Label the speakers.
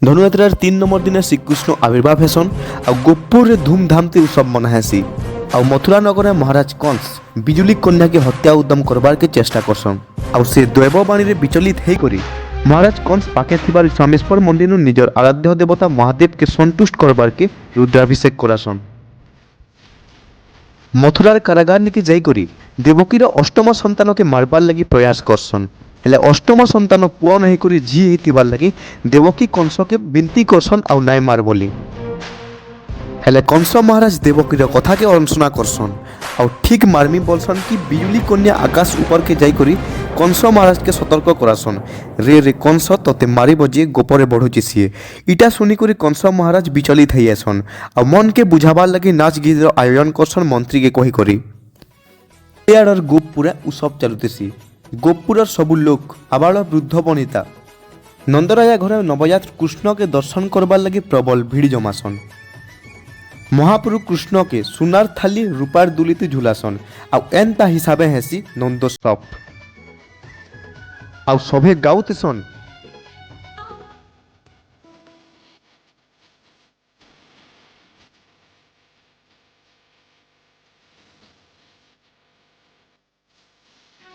Speaker 1: ଧନୁଯାତ୍ରାର 3 ନମ୍ବର ଦିନ ଶ୍ରୀକୃଷ୍ଣ ଆବିର୍ଭାବ ହେସନ୍ ଆଉ ଗୋପୁରରେ ଧୁମଧାମତି ଉତ୍ସବ ମନା ହେସି। ଆଉ ମଥୁରା ନଗରରେ ମହାରାଜ କଂସ ବିଜୁଲି କନ୍ୟାକେ ହତ୍ୟା ଉଦ୍ୟମ କରବାରକେ ଚେଷ୍ଟା করসନ୍। ଆଉ ସେ ଦୈବବାଣୀରେ ବିଚଳିତ ହେଇକରି ମହାରାଜ କଂସ ପାଖେ ଥିବା ସ୍ୱାମେଶ୍ୱର ମନ୍ଦିରରୁ ନିଜର ଆରାଧ୍ୟ ଦେବତା ମହାଦେବକେ ସନ୍ତୁଷ୍ଟ କରବାରକେ ରୁଦ୍ରାଭିଷେକ କରାସନ୍। ମଥୁରାର କାରାଗାର ନିକେ ଯାଇକରି ଦେବକୀର ଅଷ୍ଟମ ସନ୍ତାନକେ ମାରବାର ଲାଗି ପ୍ରୟାସ କରସନ୍। ହେଲେ ଅଷ୍ଟମ ସନ୍ତାନ ପୁଅ ନାହିଁ କରି ଝି ହେଇଥିବାର ଲାଗି ଦେବକୀ କଂସକେ ବିନତି କରସନ୍ ଆଉ ନାଇଁ ମାର ବୋଲି। ହେଲେ କଂସ ମହାରାଜ ଦେବକୀର କଥାକେ ଅନଶୁନା କରସନ୍ ଆଉ ଠିକ୍ ମାରମି বলসন কি বিজুলি কন্যা আকাশ উপরকে যাইকরি কংস মহারাজকে সতর্ক করাসন, রে কংস তোতে মারিব যে গোপরে বঢ়ুছি সিয়ে। ইটা শুনিকরি কংস মহারাজ বিচলিত হয়ে আসন আর মনকে বুঝাবার লাগি নাচ গীতর আয়োজন করসন মন্ত্রীকে কহিকরি। এয়াড়র গোপপুরা উৎসব চালুতেছি। গোপপুরর সবু লোক আবাল বৃদ্ধ বনিতা নন্দরায়া ঘরে নবজাত কৃষ্ণকে দর্শন করবার লাগি প্রবল ভিড় জমাসন। মহাপ্রভু কৃষ্ণকে সোনার থালি রূপার দুলিতে ঝুলাসন আর এনতা হিসাবে হেসি নন্দোৎসব। ଆଉ ସଭେ ଗାଉଥିସନ୍